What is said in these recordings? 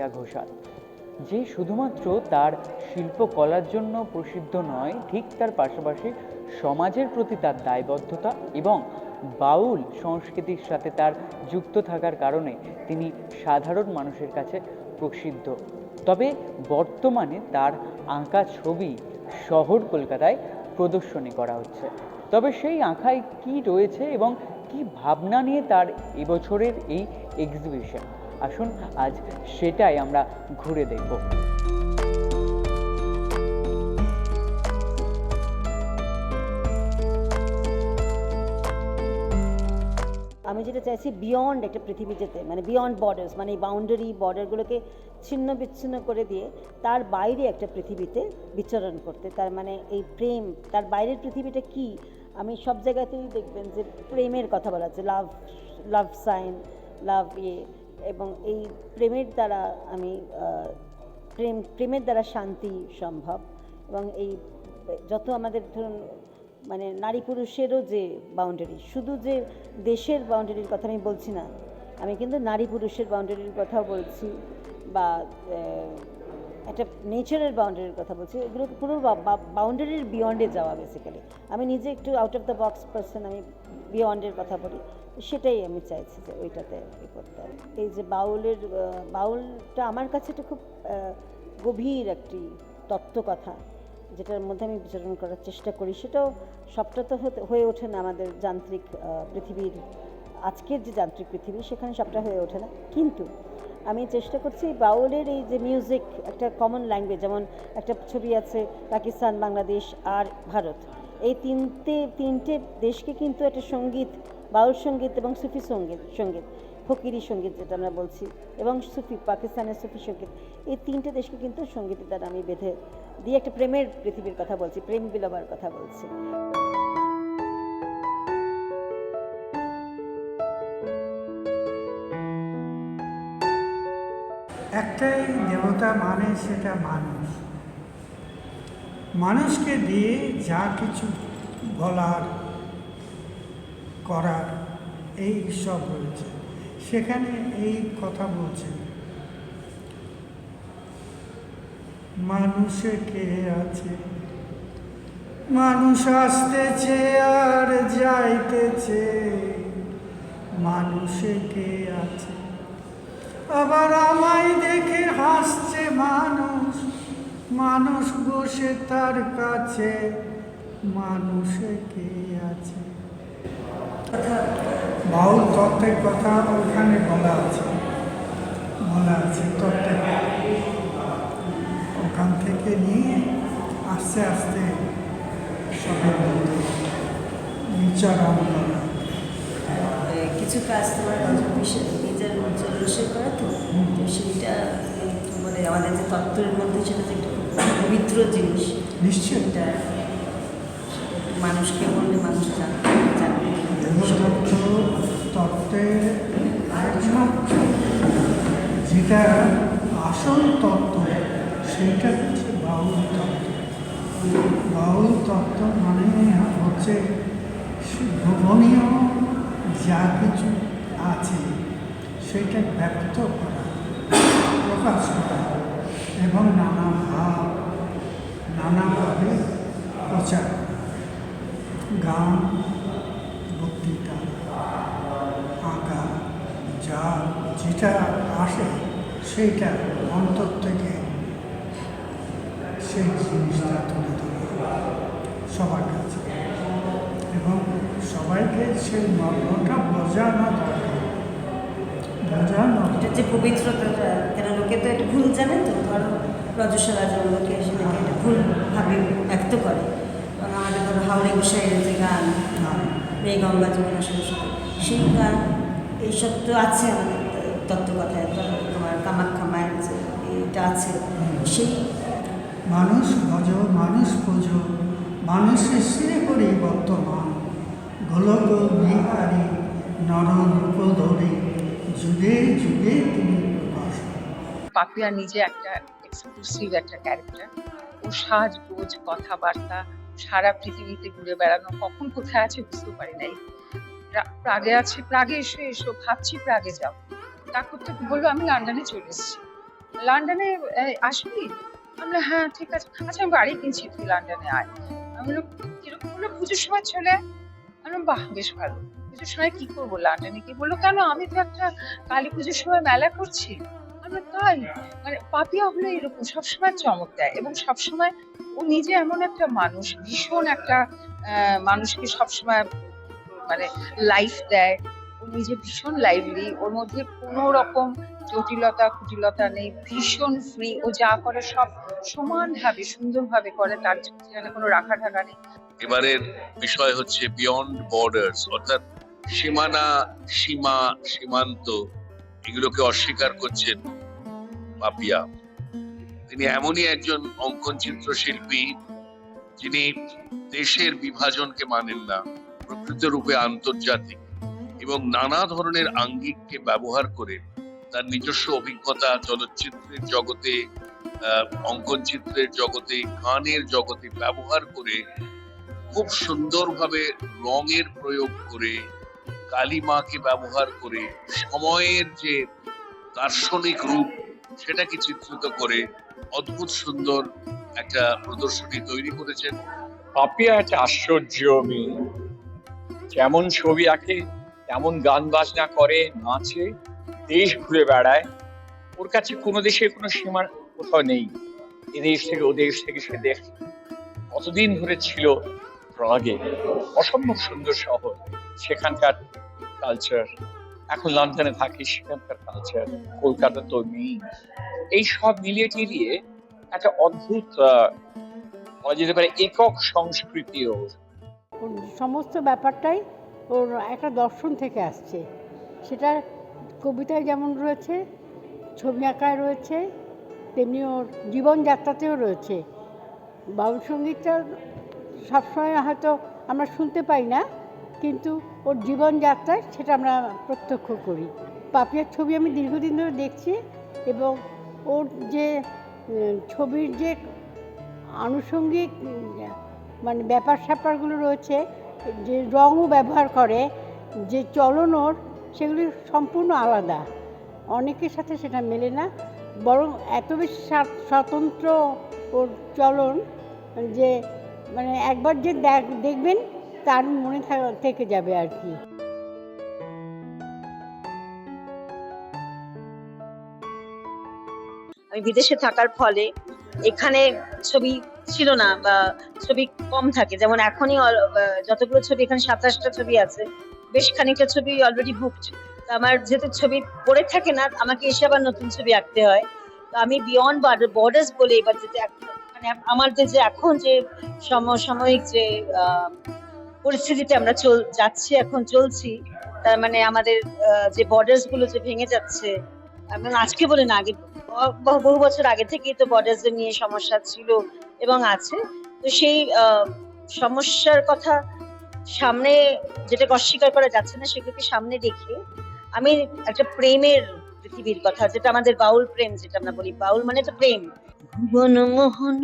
শ্রেয়া ঘোষাল, যে শুধুমাত্র তার শিল্পকলার জন্য প্রসিদ্ধ নয়, ঠিক তার পাশাপাশি সমাজের প্রতি তার দায়বদ্ধতা এবং বাউল সংস্কৃতির সাথে তার যুক্ত থাকার কারণে তিনি সাধারণ মানুষের কাছে প্রসিদ্ধ। তবে বর্তমানে তার আঁকা ছবি শহর কলকাতায় প্রদর্শনী করা হচ্ছে। তবে সেই আঁকায় কি রয়েছে এবং কি ভাবনা নিয়ে তার এবছরের এই এক্সিবিশন, আসুন আজ সেটাই আমরা ঘুরে দেখব। আমি যেটা চাইছি বিয়ন্ড একটা পৃথিবী যেতে, মানে বিয়ন্ড বর্ডার্স, মানে এই বর্ডারগুলোকে ছিন্ন বিচ্ছিন্ন করে দিয়ে তার বাইরে একটা পৃথিবীতে বিচরণ করতে। তার মানে এই প্রেম, তার বাইরের পৃথিবীটা কি, আমি সব জায়গাতেই দেখবেন যে প্রেমের কথা বলা আছে, লাভ সাইন, লাভ এবং এই প্রেমের দ্বারা আমি প্রেমের দ্বারা শান্তি সম্ভব। এবং এই যত আমাদের ধরুন মানে নারী পুরুষেরও যে বাউন্ডারি, শুধু যে দেশের বাউন্ডারির কথা আমি বলছি না, আমি কিন্তু নারী পুরুষের বাউন্ডারির কথাও বলছি, বা একটা নেচারের বাউন্ডারির কথা বলছি। এগুলো পুরো বাউন্ডারির বিয়ন্ডে যাওয়া বেসিক্যালি। আমি নিজে একটু out of the box person, আমি বিয়ন্ডের কথা বলি, সেটাই আমি চাইছি যে ওইটাতে করতে হবে। এই যে বাউলটা আমার কাছে একটা খুব গভীর একটি তত্ত্বকথা, যেটার মধ্যে আমি বিচরণ করার চেষ্টা করি। সেটাও সবটা তো হয়ে ওঠে না আমাদের যান্ত্রিক পৃথিবীর, আজকের যে যান্ত্রিক পৃথিবী, সেখানে সবটা হয়ে ওঠে না, কিন্তু আমি চেষ্টা করছি বাউলের এই যে মিউজিক একটা কমন ল্যাঙ্গুয়েজ। যেমন একটা ছবি আছে পাকিস্তান, বাংলাদেশ আর ভারত, এই তিনটে দেশকে কিন্তু একটা সঙ্গীত, বাউল সঙ্গীত এবং সুফি সঙ্গীত, ফকিরি সঙ্গীত যেটা আমরা বলছি, এবং পাকিস্তানের সুফি সঙ্গীত, এই তিনটে দেশকে কিন্তু সঙ্গীতের দ্বারা আমি বেঁধে দিয়ে একটা প্রেমের পৃথিবীর কথা বলছি, প্রেম বিলাবার কথা বলছি। একটাই দেবতা, মানে সেটা মানুষ। মানুষকে দিয়ে যা কিছু বলার, করার, এই সব রয়েছে। সেখানে এই কথা বলছে, মানুষে কে আছে, মানুষ আসতেছে আর যাইতেছে, মানুষে কে আছে, আবার আমায় দেখে হাসছে মানুষ, মানুষ বসে তার কাছে, মানুষে কে আছে। বাউল তত্ত্বের কথা ওখানে বলা আছে তত্ত্বে। ওখান থেকে নিয়ে আস্তে আস্তে সবের মধ্যে বিচরণ করা। কিছু কাজ তোমার নিজের উজ্জ্বল করা, তো সেইটা মানে আমাদের যে তত্ত্বের মধ্যে সেটা যে একটা পবিত্র জিনিস, নিশ্চয়ই মানুষকে বললে মানুষ জানবে। তত্ত্বে যেটা আসল তত্ত্ব, সেইটা হচ্ছে বাউল তত্ত্ব। বাউল তত্ত্ব মানে হচ্ছে গোপনীয় যা কিছু আছে সেটা ব্যক্ত করা, প্রকাশ করা, এবং নানা ভাব, নানাভাবে প্রচার, গান, বক্তৃতা, আঁকা, যেটা আসে সেইটা অন্তর থেকে সেই জিনিসটা তুলে ধরে সবার কাছে, এবং সবাইকে সেই মর্মটা বোঝানো দরকার। এটা যে পবিত্রতাটা, কেন লোকে তো একটা ভুল জানে, তো ধরো রজস্বলা লোকে সেটাকে একটা ভুলভাবে ব্যক্ত করে। এবং আমাদের ধরো হাওড়ে গোসাইয়ের যে গান, এই গঙ্গা যমুনা সরস্বতী, সেই গান এইসব তো আছে আমাদের তত্ত্বকথায়। তোমার কামাখ্যা মায়ের যে এটা আছে, সেই মানুষ ভজ, মানুষ পূজ, মানুষের শ্রী করি বর্তমান, গোলক বিহারী নররূপ ধরে, যুগে যুগে তিনি প্রকাশ। পাপিয়া নিজে একটা এক্সক্লুসিভ একটা ক্যারেক্টার। ও সাজগোজ, কথাবার্তা, সারা পৃথিবীতে ঘুরে বেড়ানো, কখন কোথায় আছে বুঝতে পারি নাই। প্রাগে আছে, প্রাগে এসো, ভাবছি প্রাগে যাও। তারপর তো বললো আমি লন্ডনে চলে এসেছি। লন্ডনে আসবি? আমরা হ্যাঁ ঠিক আছে, আচ্ছা আমি বাড়ি কিনছি, তুই লন্ডনে আয়। আমি বললাম কিরকম? বললো পুজোর সময় চলে আয়। আমি বললাম বাহ বেশ ভালো। পুজোর সময় কি করবো লন্ডনে? কি বললো কেন, আমি তো একটা কালী পুজোর সময় মেলা করছি। আমরা তাই, মানে পাপিয়া হলো এরকম সবসময় চমক দেয়, এবং সবসময় ও নিজে এমন একটা মানুষ, ভীষণ একটা মানুষকে সবসময় মানে লাইফ দেয়। ও নিজে ভীষণ লাইভলি, ওর মধ্যে কোনো রকম জটিলতা কুটিলতা নেই, ভীষণ ফ্রি। ও যা করে সব সমানভাবে সুন্দরভাবে করে, তার যেখানে কোনো রাখা ঢাকা নেই। এবারের বিষয় হচ্ছে বিয়ন্ড বর্ডার্স, অর্থাৎ সীমানা, সীমা, সীমান্ত এগুলোকে অস্বীকার করছেন পাপিয়া। তিনি এমনই একজন অঙ্কন চিত্রশিল্পী যিনি দেশের বিভাজনকে মানেন না, প্রকৃত রূপে আন্তর্জাতিক, এবং নানা ধরনের আঙ্গিককে ব্যবহার করে তার নিজস্ব অভিজ্ঞতা চলচ্চিত্রের জগতে, অঙ্কন চিত্রের জগতে, গানের জগতে ব্যবহার করে খুব সুন্দরভাবে রঙের প্রয়োগ করে, কালিমাকে ব্যবহার করে সময়ের যে দার্শনিক রূপ সেটাকে চিত্রিত করে অদ্ভুত সুন্দর একটা প্রদর্শনী তৈরি করেছেন। পাপিয়া একটা আশ্চর্য মেয়ে, যেমন ছবি আঁকে তেমন গান বাজনা করে, নাচে, দেশ ঘুরে বেড়ায়। ওর কাছে কোনো দেশের কোনো সীমা কোথাও নেই, এ দেশ থেকে ও দেশ থেকে সে দেশ। কতদিন ধরে ছিল প্রাগে, অসম্ভব সুন্দর শহর, সেখানকার কালচার। এখন লন্ডনে থাকি, সেখানকার কালচার কলকাতা তো নেই। এই সব মিলিয়ে টিলিয়ে একটা অদ্ভুত বলা যেতে পারে একক সংস্কৃতি ওর। ওর সমস্ত ব্যাপারটাই ওর একটা দর্শন থেকে আসছে, সেটা কবিতায় যেমন রয়েছে, ছবি আঁকায় রয়েছে, তেমনি ওর জীবনযাত্রাতেও রয়েছে। বাউল সঙ্গীতটা সবসময় হয়তো আমরা শুনতে পাই না, কিন্তু ওর জীবনযাত্রায় সেটা আমরা প্রত্যক্ষ করি। পাপিয়ার ছবি আমি দীর্ঘদিন ধরে দেখছি, এবং ওর যে ছবির যে আনুষঙ্গিক মানে ব্যাপার স্যাপারগুলো রয়েছে, যে রঙও ব্যবহার করে, যে চলন ওর, সেগুলি সম্পূর্ণ আলাদা। অনেকের সাথে সেটা মেলে না, বরং এত বেশি স্বতন্ত্র ওর চলন যে মানে একবার যে দেখবেন তার মনে থেকে যাবে আর কি। আমি বিদেশে থাকার ফলে এখানে ছবি ছিল না, বা ছবি কম থাকে। যেমন এখনই যতগুলো ছবি এখানে 27টা ছবি আছে, বেশ খানিকটা ছবি অলরেডি বুকড। তো আমার যেহেতু ছবি পড়ে থাকে না, আমাকে এসে আবার নতুন ছবি আঁকতে হয়। তো আমি বিয়ন্ড বর্ডার্স বলে এবার যেতে মানে আমার যে এখন যে সমসাময়িক যে পরিস্থিতিতে আমরা যাচ্ছি, এখন চলছি, তার মানে আমাদের যে বর্ডার্স গুলো যে ভেঙে যাচ্ছে, আজকে বলে না, আগে বহু বছর আগে থেকেই তো বর্ডার্স নিয়ে সমস্যা ছিল এবং আছে। তো সেই সমস্যার কথা সামনে, যেটাকে অস্বীকার করা যাচ্ছে না, সেগুলোকে সামনে রেখে আমি একটা প্রেমের পৃথিবীর কথা, যেটা আমাদের বাউল প্রেম, যেটা আমরা বলি, বাউল মানে তো প্রেম। ভুবন মোহন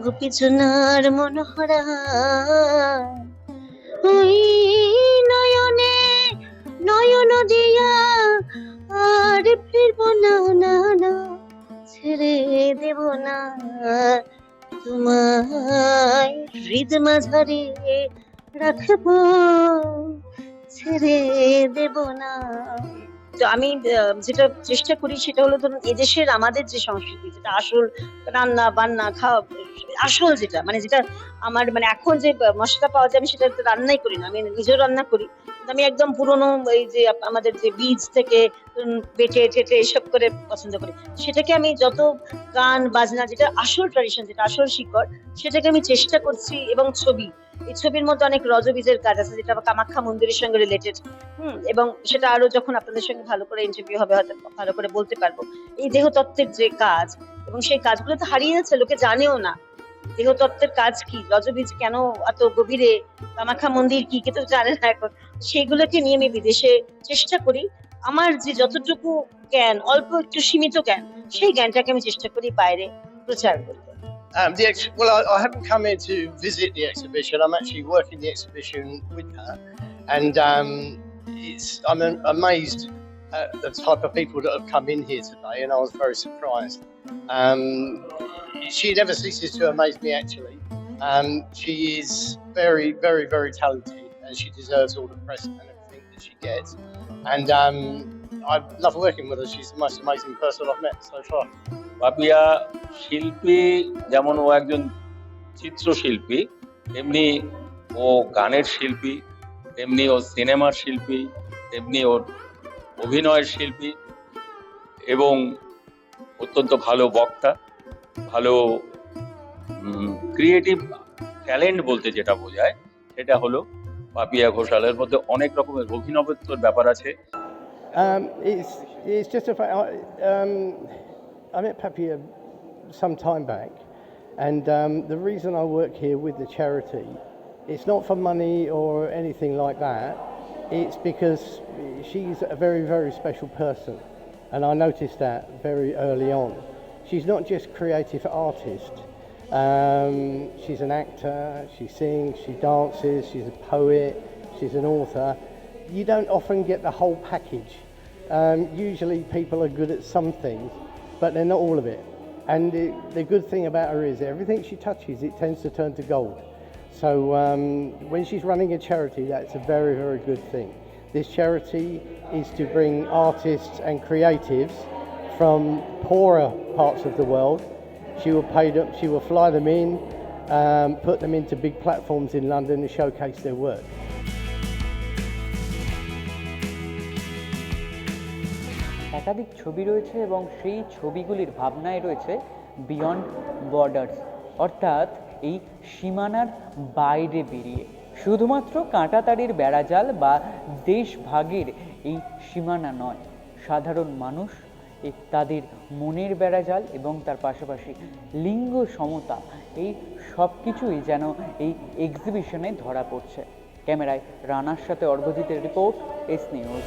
গোপীজনার মনোহরা, ওই নয়নে নয়ন দিয়া আর ফিরব না, না না ছেড়ে দেব না তোমায়, হৃদ মাঝারে রাখব, ছেড়ে দেব না। তো আমি যেটা চেষ্টা করি সেটা হলো, ধরুন এদেশের আমাদের যে সংস্কৃতি, যেটা আসল রান্না বান্না খাওয়া, আসল যেটা মানে যেটা আমার মানে এখন যে মশলা পাওয়া যায়, আমি সেটা রান্নাই করি না, আমি নিজেও রান্না করি। আমি একদম পুরোনো এই যে আমাদের যে বীজ থেকে বেটে টেটে এসব করে পছন্দ করি। সেটাকে আমি যত গান বাজনা, যেটা আসল ট্র্যাডিশন, যেটা আসল শিকড়, সেটাকে আমি চেষ্টা করছি। এবং ছবি, এই ছবির মধ্যে অনেক রজবীজের কাজ আছে, যেটা কামাখ্যা মন্দিরের সঙ্গে রিলেটেড। এবং সেটা আরো যখন আপনাদের সঙ্গে ভালো করে ইন্টারভিউ হবে হয়তো ভালো করে বলতে পারবো। এই দেহতত্ত্বের যে কাজ, এবং সেই কাজগুলো তো হারিয়ে যাচ্ছে, লোকে জানেও না দেহতত্ত্বের কাজ কি, রজবীজ কেন এত গভীরে, কামাখ্যা মন্দির কি, কেউ জানে না এখন। সেগুলোকে নিয়ে আমি বিদেশে চেষ্টা করি, আমার যে যতটুকু জ্ঞান, অল্প একটু সীমিত জ্ঞান, সেই জ্ঞানটাকে আমি চেষ্টা করি বাইরে প্রচার করতে। Well, I haven't come here to visit the exhibition. I'm actually working the exhibition with her, and I'm amazed at the type of people that have come in here today, and I was very surprised. She never ceases to amaze me, actually. She is very, very, very talented, and she deserves all the press and everything that she gets. And I love working with her. She's the most amazing person I've met so far. Papiya শিল্পী, যেমন ও একজন চিত্রশিল্পী, তেমনি ও গানের শিল্পী, তেমনি ও সিনেমার শিল্পী, তেমনি ওর অভিনয়ের শিল্পী এবং অত্যন্ত ভালো বক্তা, ভালো ক্রিয়েটিভ ট্যালেন্ট বলতে যেটা বোঝায় সেটা হলো পাপিয়া ঘোষালের মধ্যে অনেক রকমের অভিনবত্বর ব্যাপার আছে। It's just a fact. I met Papia some time back, and the reason I work here with the charity, it's not for money or anything like that. It's because she's a very, very special person, and I noticed that very early on. She's not just creative artist. She's an actor, she sings, she dances, she's a poet, she's an author. You don't often get the whole package. Usually people are good at some things, but they're not all of it. And the good thing about her is everything she touches, it tends to turn to gold. So when she's running a charity, that's a very, very good thing. This charity is to bring artists and creatives from poorer parts of the world. She will pay them, she will fly them in, put them into big platforms in London and showcase their work. একাধিক ছবি রয়েছে এবং সেই ছবিগুলির ভাবনায় রয়েছে beyond borders, অর্থাৎ এই সীমানার বাইরে বেরিয়ে শুধুমাত্র কাঁটাতারের বেড়াজাল বা দেশভাগের এই সীমানা নয়, সাধারণ মানুষ তাদের মনের বেড়াজাল এবং তার পাশাপাশি লিঙ্গ সমতা, এই সব কিছুই যেন এই এক্সিবিশনে ধরা পড়ছে। ক্যামেরায় রানার সাথে অর্ঘজিতের রিপোর্ট, এস নিউজ।